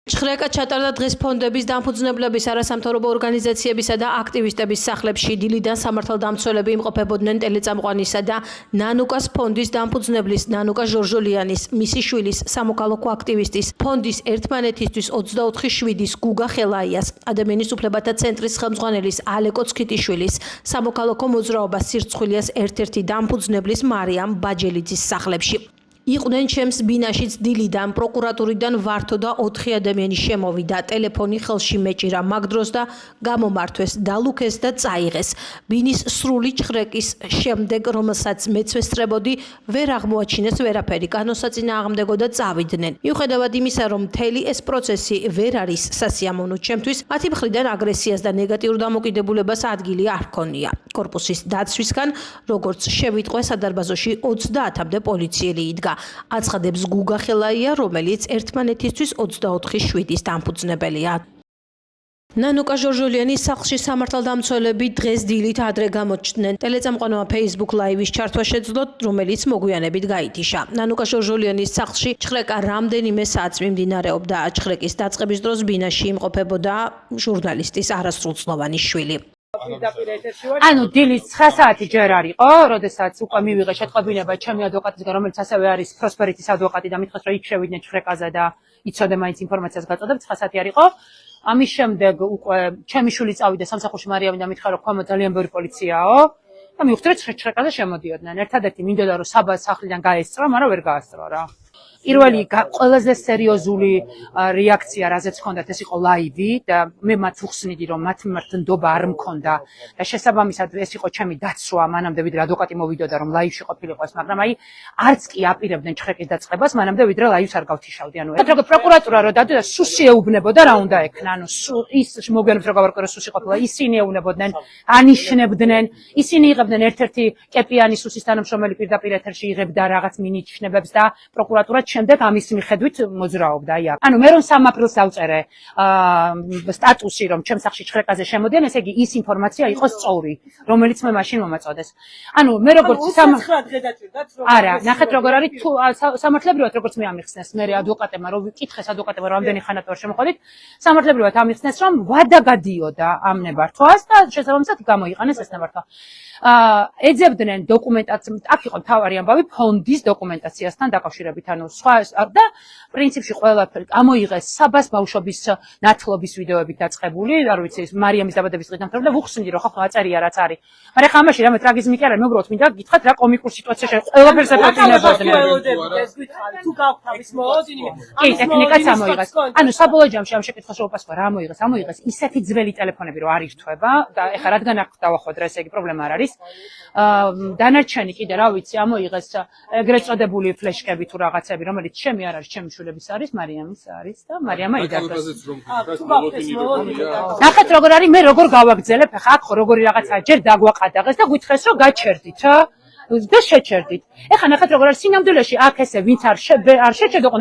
ჭხრეკა ჩატარდა დღეს ფონდების დამფუძნებლების არასამთავრობო ორგანიზაციებისა და აქტივისტების სახლებში. დილიდან სამართალდამცველები იმყოფებოდნენ ტელეწამყვანისა და ნანუკას ფონდის დამფუძნებლის ნანუკა ჟორჟოლიანის, მისი შვილის, სამოქალაქო აქტივისტის, ფონდის ერთმანეთისთვის 24/7-ის გუგა ხელაიას, ადამიანის უფლებათა ცენტრის ხელმძღვანელის ალეკო ცქიტიშვილის, სამოქალაქო მოძრაობა სირცხვილიას ერთ-ერთი დამფუძნებლის მარიამ ბაჯელიძის სახლებში. იყვნენ ჩემს ბინაშიც დილიდან, პროკურატურიდან ვართო და 4 ადამიანი შემოვიდა, ტელეფონი ხელში მეჭირა, მაგ დროს და გამომართვეს, დალუქეს და წაიღეს. ბინის სრული ჭხრეკის შემდეგ, რომელსაც მეც ვესწრებოდი, ვერ აღმოაჩინეს ვერაფერი, განოსაწინააღმდეგო და წავიდნენ. მიუხედავად იმისა, რომ მთელი ეს პროცესი ვერ არის სასიამოვნო ჩემთვის, მათი მხრიდან აგრესიას და ნეგატიურ დამოკიდებულებას ადგილი არ ჰქონია. კორპუსის დაცვისგან, როგორც შევიტყვე, სადარბაზოში 30-მდე პოლიციელი იდგა. აცხადებს გუგა ხელაია, რომელიც ერთმანეთისთვის 24/7-ის დამფუძნებელია. ნანუკა ჟორჟოლიანის სახლში სამართალდამცველები დღეს დილით ადრე გამოჩნდნენ. ტელეწამყვანმა Facebook Live-ის ჩართვა შეძლოთ, რომელიც მოგვიანებით გაითიშა. ნანუკა ჟორჟოლიანის სახლში ჭხრეკა რამდენიმე საათს მიმდინარეობდა. ჭხრეკის დაწყების დროს ბინაში იმყოფებოდა ჟურნალისტის არასრულწლოვანი შვილი. ანუ დილის 9 საათი ჯერ არ იყო, როდესაც უკვე მივიღე შეტყობინება ჩემი ადვოკატისგან, რომელიც ასევე არის პროსპერიტის ადვოკატი და მითხეს, რომ იქ შევიდნენ ჭხრეკაზე და იცოდე მაინც ინფორმაციას გაწოდებ, 9 საათი არ იყო. ამის შემდეგ უკვე ჩემი შვილი წავიდა სამსახურში მარიამი და მითხრა, რომ ქვემოთ ძალიან ბევრი პოლიციაო და მივხვდით ჭხრეკაზე შემოდიოდნენ. ერთადერთი მინდოდა, რომ საბას სახლიდან გაესწრო, მაგრამ ვერ გაასწრო რა. პირველი ყველაზე სერიოზული რეაქცია, რაზეც ჰქონდათ, ეს იყო ლაივი და მე მათ ვხსნიდი, რომ მათ მიმართ ნდობა არ მქონდა და შესაბამისად ეს იყო ჩემი დაცვა, მანამდე ვიდრე ადვოკატი მოვიდოდა, რომ ლაივში ყოფილიყო ეს, მაგრამ აი არც კი აპირებდნენ ჭხრეკის დაწყებას, მანამდე ვიდრე ლაივს არ გავთიშავდი. ანუ ეგრე პროკურატურა რო დადო და სუსი ეუბნებოდა რა უნდა ექნა, ანუ ის მოგვიანებით რო გავარკვე, რომ სუსი ყოფილა, ისინი ეუბნებოდნენ, ანიშნებდნენ, ისინი იღებდნენ ერთ-ერთი კეპიანი სუსის თანამშრომელი პირდაპირ ეთერში იღებდა რაღაც მინიშნებებს და პროკურატურა შემდეგ ამის მიხედვით მოძრაობდა. ანუ მე რომ 3 აპრილს დავწერე სტატუსი, რომ ჩემს სახლში ჭხრეკაზე შემოდიან, ესე იგი ის ინფორმაცია იყო სწორი, რომელიც მე მაშინ მომაწოდეს. ანუ მე როგორც არა, ნახეთ როგორ არის თუ სამართლებრივად როგორც მე ამიხსნეს, მე ადვოკატებმა რომ ვიკითხეს ადვოკატებმა რამდენი ხანად ვარ შემოходით, სამართლებრივად ამიხსნეს, რომ ვადა გადიოდა ამ ნებართვას და შესაბამისად გამოიყენეს ეს ნებართვა. ეძებდნენ დოკუმენტაციას, აქ იყო მთავარი ამბავი ფონდის დოკუმენტაციასთან დაკავშირებით, ანუ სხვა და პრინციპში ყველაფერი ამოიღეს საბას ბავშვობის ნათლობის ვიდეოებით დაწყებული, არ ვიცი, მარიამის დაბადების დღიდან მთელი და ვუხსნიდი, რომ ხო აწერია რაც არის. მაგრამ ხა ამაში რამე ტრაგიზმი კი არა, მე უბრალოდ მინდა გითხრათ რა კომიკურ სიტუაციაში ყველაფერს აპატინებოდნენ. თუ გავთავის მოოდინი. კი, ტექნიკაც ამოიღეს. ანუ საბოლოო ჯამში ამ შეკითხვას უპასუხა რა ამოიღეს? ამოიღეს ისეთი ძველი ტელეფონები, რომ არ ირთვება და ეხლა რადგან აქ დავახვედრა, ესე იგი პრობლემა არ არის. დანარჩენი კიდე რა ვიცი, ამოიღეს ეგრეთ წოდებული ფლეშკები თუ რაღაცები, რომელიც ჩემი არ არის, ჩემი შვილების არის, მარიამის არის და მარიამა იდარდეს. ნახეთ როგორ არის, მე როგორ გავაგზელებ, ახლა აქ როგორი რაღაცაა, ჯერ დაგვაყადაღეს და გვითხრეს რომ გაჩერდით რა. და შეჩერდით. ეხლა ნახეთ როგორ არის სინამდვილეში აქ ესე ვინც არ შეჩერდა,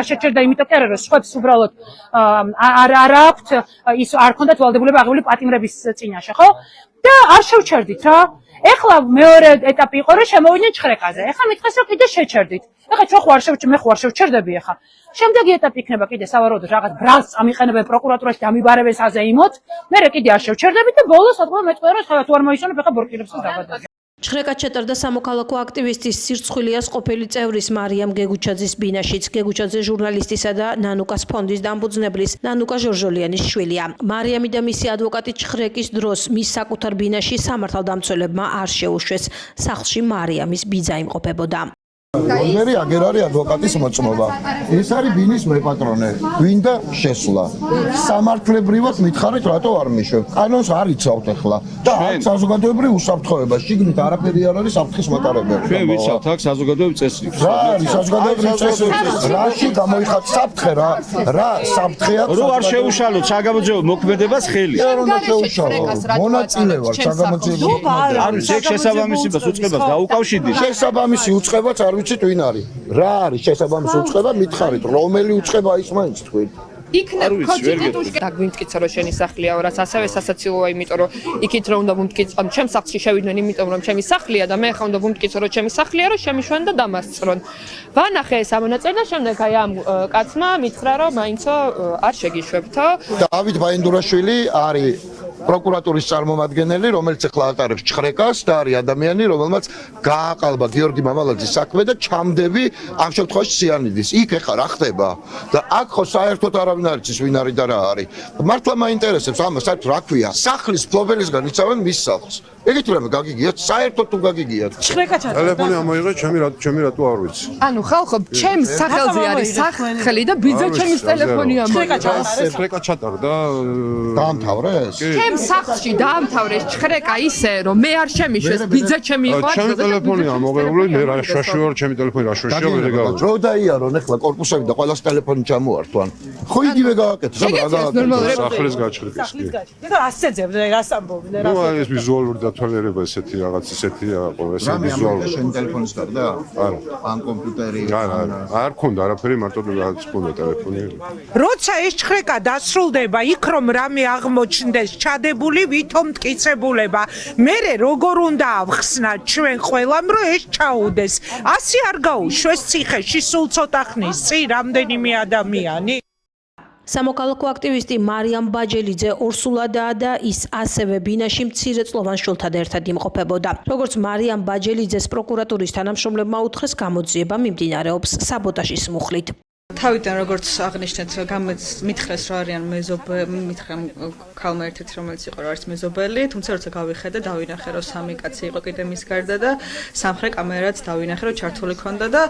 არ შეჩერდა იმიტომ კი არა რომ სხვებს უბრალოდ არ აქვთ ის არ ქონდათ ვალდებულება აღებული პატიმრების წინაშე, ხო? და არ შევჩერდით რა. ეხლა მეორე ეტაპი იყო რომ შემოვიდნენ ჭხრეკაზე. ეხლა მითხეს რომ კიდე შეჩერდით. ეხლა ჩვენ მე ხო არ შევჩერდები ეხლა. შემდეგი ეტაპი იქნება კიდე სავარაუდოდ რაღაც ბრალს ამიყენებენ პროკურატურაში დამიბარებენ საზეიმოდ. მე კიდე არ შევჩერდები და ბოლოს ოდღვა მეტყვია რომ თუ არ მოისვენებ ეხლა ბორკირებს დავადებ. ჭხრეკა ჩატარდა სამოქალაქო აქტივისტის სირცხვილიას ყოფილი წევრის მარიამ გეგუჩაძის ბინაშიც. გეგუჩაძე ჟურნალისტისა და ნანუკას ფონდის დამფუძნებლის ნანუკა ჟორჟოლიანის შვილია. მარიამი და მისი ადვოკატი ჭხრეკის დროს მის საკუთარ ბინაში სამართალდამცველებმა არ შეუშვეს. სახლში მარიამის ბიძა იმყოფებოდა. მერე აგერ არის ადვოკატის მოწმობა. ეს არის ბინის მეპატრონე. გვინდა შესვლა. სამართლებრივად მითხარით, რატო არ მიშვებ? კანონს არ იცავთ ახლა. და აქ საზოგადოებრივ უსაფრთხოება, შიგნით არაფერი არ არის საფრთხის მატარებელი. ჩვენ ვიცავთ აქ საზოგადოებრივ წესრიგს. რა არის საზოგადოებრივ წესრიგი? რაში გამოიხატ საფრთხე რა საფრთხეა? რო არ შეუშალოთ საგამოძიებო მოქმედებას ხელი. არ უნდა შეუშალო. მონაწილე ვარ საგამოძიებო. ანუ შეგ შესაბამისებას უწყებას გაუკავშირდით. შესაბამისი უწყებაც არ ვიცით ვინ არის. რა არის შესაბამისი უწყება? მითხარით, რომელი უწყება ის მაინც თქვით. იქნებ კონსტიტუციაში დაგვიმტკიცა რომ შენი სახლია, რაც ასევე სასაცილოა, იმიტომ რომ იქით რომ უნდა ვუმტკიცო, ჩემს სახლში შევიდნენ, იმიტომ რომ ჩემი სახლია და მე ხა უნდა ვუმტკიცო რომ ჩემი სახლია, რომ შემიშვენ და დამასწრონ. ვანახე ეს ამონაწილე და შემდეგ აი ამ კაცმა მითხრა რომ მაინცო არ შეგიშვებთო. დავით ბაინდურაშვილი არის პროკურატურის წარმომადგენელი, რომელიც ახლა ატარებს ჩხრეკას და არის ადამიანი, რომელმაც გააყალბა გიორგი მამალაძის საქმე და ჩამდები ამ შემთხვევაში სიანიდის. იქ ეხა რა ხდება? და აქ ხო საერთოდ არავინ არ იცის ვინ არის და რა არის. მართლა მაინტერესებს ამას საერთოდ რა ქვია? სახლის ფლობელისგან იცავენ მის სახლს. ეგეთ რამე გაგიგიათ? საერთოდ თუ გაგიგიათ? ტელეფონი ამოიღე, ჩემი რატო არ ვიცი. ანუ ხალხო, ჩემს სახელზე არის სახლი და ბიძა ჩემის ტელეფონი ამოიღე. ხრეკა ჩატარდა. დაამთავრეს? ჩემს სახლში დაამთავრეს ჩხრეკა ისე რომ მე არ შემიშვეს, ბიძა ჩემი იყო. ჩემი ტელეფონი ამოღებული, მე რა შაში ვარ, ჩემი ტელეფონი რა შაშია, მე გავიგე. რო დაიარონ ახლა კორპუსები და ყველას ტელეფონი ჩამოართვან. ხო იგივე გააკეთეს, რა გააკეთეს? სახლის გაჩრდის. ეხლა ასცეძებ რას ამბობენ რა. ნუ ეს ვიზუალური დათვალიერება ესეთი რაღაც ესეთი აყო, ეს ვიზუალური. შენ ტელეფონის გარდა? არა. ან კომპიუტერი? არ ქონდა არაფერი, მარტო რაღაც ქონდა ტელეფონი. როცა ეს ჩხრეკა დასრულდება, იქ რომ რამე აღმოჩნდეს ჩადებული ვითომ მტკიცებულება, მერე როგორ უნდა ავხსნათ ჩვენ ყველამ, რომ ეს ჩაუდეს. ასე არ გაუშვეს ციხეში სულ ცოტა ხნის წინ რამდენიმე ადამიანი. სამოქალაქო აქტივისტი მარიამ ბაჯელიძე ორსულადაა და ის ასევე ბინაში მცირეწლოვან შვილთან ერთად იმყოფებოდა. როგორც მარიამ ბაჯელიძეს პროკურატურის თანამშრომლებმა უთხრეს, გამოძიება მიმდინარეობს საბოტაჟის მუხლით. თავიდან როგორც აღნიშნეთ, მითხრეს რომ არიან მითხრამ ქალმა ერთ-ერთი რომელიც იყო რომ არის მეზობელი, თუმცა როცა გავიხედე, დავინახე რომ სამი კაცი იყო კიდე მის გარდა და სამხრე კამერაც დავინახე რომ ჩართული ქონდა და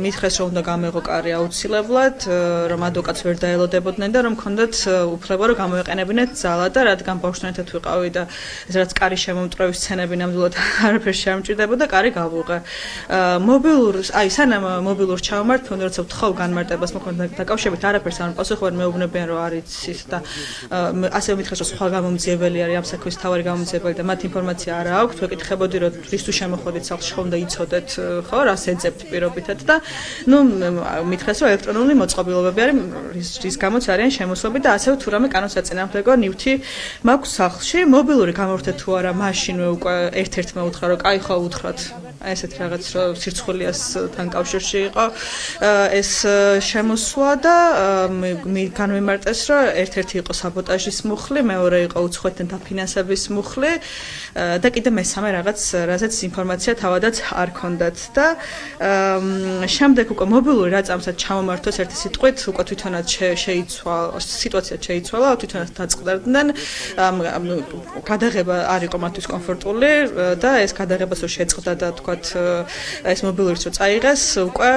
მითხრეს რომ უნდა გამეღო კარი აუცილებლად, რომ ადვოკატს ვერ დაელოდებოდნენ და რომ ქონდათ უფლება რომ გამოეყენებინათ ძალა და რადგან ბავშვთან ერთად ვიყავი და რაც კარი შემომტვრევის სცენები ნამდვილად არაფერ შეამჭირდებოდა, კარი გავუღე. სანამ მობილურს ჩავმართ, როცა ვთხოვ განმარტებას მოქონდა დაკავშირებით არაფერს არ პასუხობენ, მეუბნებიან რომ არ იცის და ასევე მითხრეს რომ სხვა გამომძიებელი არის ამ საქმის თავარი გამომძიებელი და მათ ინფორმაცია არ აქვს. ვეკითხებოდი რომ რის თუ შემოხვედით სახლში ხომ და იცოდეთ ხო რას ეძებთ პირობითად და მითხრეს რომ ელექტრონული მოწყობილობები არის რის გამოც არიან შემოსვლები და ასევე თუ რამე კანონსაწინააღმდეგო ნივთი მაქვს სახლში. მობილური გამორთეთ თუ არა, მაშინვე უკვე ერთ-ერთმა უთხრა რომ კაი ხო უთხრათ. აი ესეთ რაღაც რომ სირცხვილიასთან კავშირში იყო ეს შემოსვლა და განვიმარტეს რომ ერთ-ერთი იყო საბოტაჟის მუხლი, მეორე იყო უცხოეთთან დაფინანსების მუხლი და კიდე მესამე რაღაც რაზეც ინფორმაცია თავადაც არ ქონდათ და შემდეგ უკვე მობილური რა წამსაც ჩამომართვეს ერთი სიტყვით უკვე თვითონაც შეიცვალა სიტუაცია შეიცვალა, თვითონაც დაწყდარდნენ გადაღება არ იყო მათთვის კომფორტული და ეს გადაღებას რო შეწყდა და თქვათ ეს მობილურიც რო წაიღეს უკვე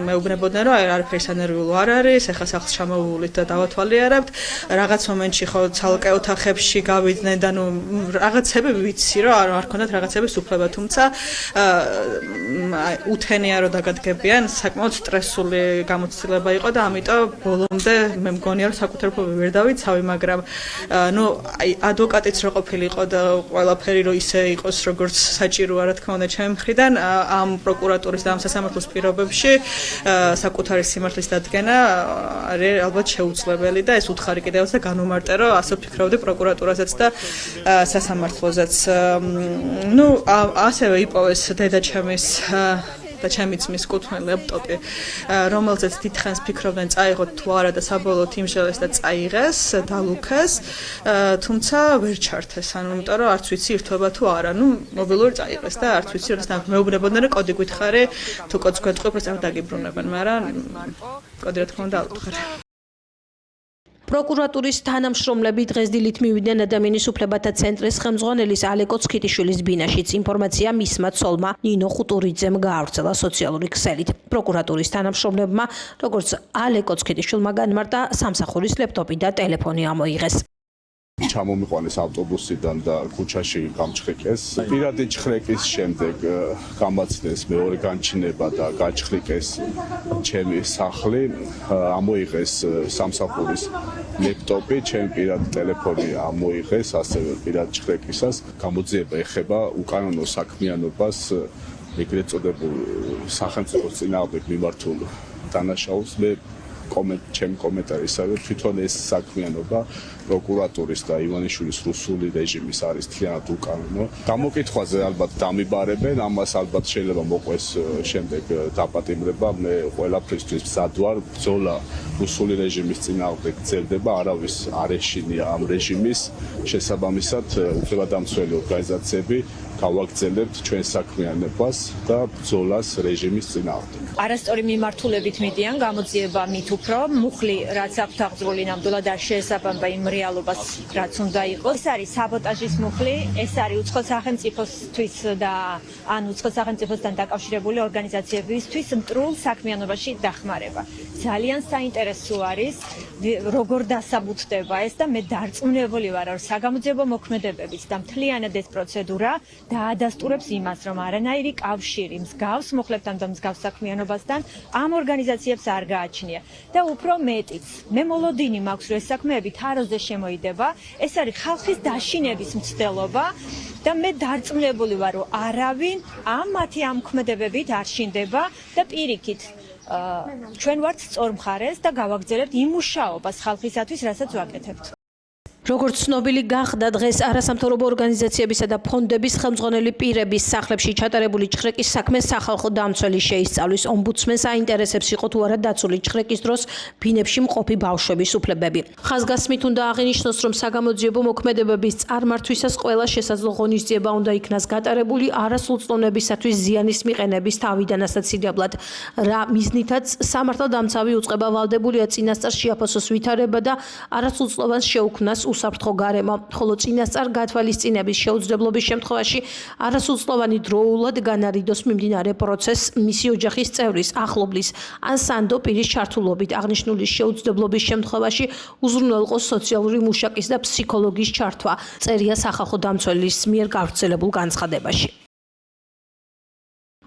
მეუბნებოდნენ რომ არაფერი სანერვიულო არ არის, ეხლა სახლს ჩამოვულით და დავათვალიერებთ. რაღაც მომენტში ხო ცალკე ოთახებში გავიდნენ და რაღაცები ვიცი რომ არ ქონდათ რაღაცების უფლება, თუმცა უთენია რომ დაგადგებიან, საკმაოდ სტრესული გამოცდილება იყო და ამიტომ ბოლომდე მე მგონია რომ საკუთრებები ვერ დავიცავი, მაგრამ ადვოკატიც რო ყოფილიყო და ყველაფერი რომ ისე იყოს როგორც საჭიროა რა თქმა უნდა ჩემი მხრიდან ამ პროკურატურის და ამ სასამართლოს პირობებში საკუთარი სიმართლის დადგენა არის ალბათ შეუძლებელი და ეს უთხარი კიდევაც და განუმარტე რომ ასე ვფიქრობდი პროკურატურასაც და სასამართლოსაც. ასევე იპოვეს დედაჩემის და ჩემი ძმის კუთვნილი ლეპტოპი, რომელზეც დიდხანს ფიქრობდნენ წაიღოთ თუ არა და საბოლოოდ იმჟელეს და წაიღეს, დალუქეს, თუმცა ვერ ჩართეს, იმიტომ რომ არც ვიცი ირთვება თუ არა, მობილური წაიღეს და არც ვიცი რას მეუბნებოდნენ რომ კოდი გითხარი, თუ კოდს გვეტყვი, პროცესად დაგიბრუნებენ, მაგრამ კოდი რა თქმა უნდა არ ვთხარი. პროკურატურის თანამშრომლები დღეს დილით მივიდნენ ადამიანის უფლებათა ცენტრის ხელმძღვანელის ალე კოცქიტიშვილის ბინაშიც. ინფორმაცია მისმა ცოლმა ნინო ხუტურიძემ გაავრცელა სოციალური ქსელით. პროკურატურის თანამშრომლებმა, როგორც ალე კოცქიტიშვილმა განმარტა, სამსახურის ლეპტოპი და ტელეფონი ამოიღეს. ჩამომიყვანეს ავტობუსიდან და ქუჩაში გამჩხიკეს. პირადი ჩხრეკის შემდეგ გამაცნეს მეორე განჩინება და გაჩხიკეს ჩემი სახლი, ამოიღეს სამსახურის ლეპტოპი, ჩემი პირადი ტელეფონი ამოიღეს, ასევე პირადი ჩხრეკისას. გამოძიება ეხება უკანონო საქმიანობას, ეგრეთ წოდებულ სახელმწიფოს წინააღმდეგ მიმართულ დანაშაულს. მე ჩემი კომენტარი ისაა, თვითონ ეს საქმიანობა პროკურატურის და ივანიშვილის რუსული რეჟიმის არის თლიანად უკანონო. გამოკითხვაზე ალბათ დამიბარებენ, ამას ალბათ შეიძლება მოყვეს შემდეგ დაპატიმრება. მე ყველაფრისთვის მზად ვარ, ბრძოლა რუსული რეჟიმის წინააღმდეგ გრძელდება, არავის არ ეშინია ამ რეჟიმის. შესაბამისად, უფლებადამცველი ორგანიზაციები გავაგრძელებთ ჩვენ საქმიანობას და ბრძოლას რეჟიმის წინააღმდეგ. არასწორი მიმართულებით მიდიან, გამოძიება მით უფრო მუხლი, რაც აქვთ აღძრული ნამდვილად არ შეესაბამება იმ რეალობას, რაც უნდა იყოს. ეს არის საბოტაჟის მუხლი, ეს არის უცხო სახელმწიფოსთვის და ან უცხო სახელმწიფოსთან დაკავშირებული ორგანიზაციებისთვის მტრულ საქმიანობაში დახმარება. ძალიან საინტერესო არის, როგორ დასაბუთდება ეს და მე დარწმუნებული ვარ, რომ საგამოძიებო მოქმედებების და მთლიანად ეს პროცედურა დაადასტურებს იმას, რომ არანაირი კავშირი მსგავს მუხლებთან და მსგავს საქმიანობასთან ამ ორგანიზაციებს არ გააჩნია. და უფრო მეტიც, მე მოლოდინი მაქვს, რომ ეს საქმეები თაროზე შემოიდება, ეს არის ხალხის დაშინების მცდელობა და მე დარწმუნებული ვარ, რომ არავინ მათი ამ ქმედებებით არ შინდება და პირიქით ჩვენ ვართ სწორ მხარეს და გავაგრძელებთ იმ მუშაობას ხალხისათვის, რასაც ვაკეთებთ. როგორც ცნობილი გახდა დღეს არასამთავრობო ორგანიზაციებისა და ფონდების ხელმძღვანელი პირების სახლებში ჩატარებული ჩხრეკის საქმე სახალხო დამცველი შეისწავლის. ომბუდსმენს აინტერესებს იყო თუ არა დაცული ჩხრეკის დროს ბინებში მყოფი ბავშვების უფლებები. ხაზგასმით უნდა აღინიშნოს, რომ საგამოძიებო მოქმედებების წარმართვისას ყველა შესაძლო ღონისძიება უნდა იქნას გატარებული არასრულწლოვნებისათვის ზიანის მიყენების თავიდან ასაცილებლად, რა მიზნითაც სამართალდამცავი უწყება ვალდებულია წინასწარ შეაფასოს ვითარება და არასრულწლოვანს შეუქმნას უსაფრთხო გარემო, ხოლო წინასწარ გათვალისწინების შეუძლებლობის შემთხვევაში არასრულწლოვანი დროულად განარიდოს მიმდინარე პროცესს მისი ოჯახის წევრის, ახლობლის ან სანდო პირის ჩართულობით. აღნიშნული შეუძლებლობის შემთხვევაში უზრუნველყოს სოციალური მუშაკის და ფსიქოლოგის ჩართვა, წერია სახალხო დამცველის მიერ გავრცელებულ განცხადებაში.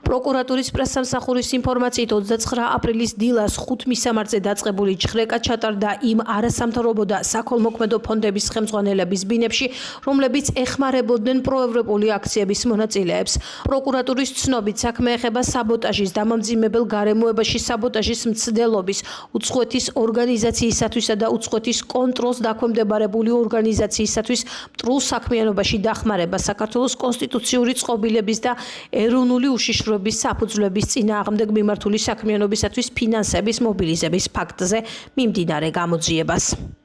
პროკურატურის პრესსამსახურის ინფორმაციით 29 აპრილის დილას 5 მისამართზე დაწყებული ჩხრეკა ჩატარდა იმ არასამთავრობო და საქველმოქმედო ფონდების ხელმძღვანელების ბინებში, რომლებიც ეხმარებოდნენ პროევროპული აქციების მონაწილეებს. პროკურატურის ცნობით საქმე ეხება საბოტაჟის, დამამძიმებელ გარემოებაში საბოტაჟის მცდელობის, უცხოეთის ორგანიზაციისათვისა და უცხოეთის კონტროლს დაქვემდებარებული ორგანიზაციისათვის მტრულ საქმიანობაში დახმარება, საქართველოს კონსტიტუციური წყობილების და ეროვნული უშიშროების საფუძვლების წინააღმდეგ მიმართული საქმიანობისათვის ფინანსების მობილიზების ფაქტზე მიმდინარე გამოძიებას.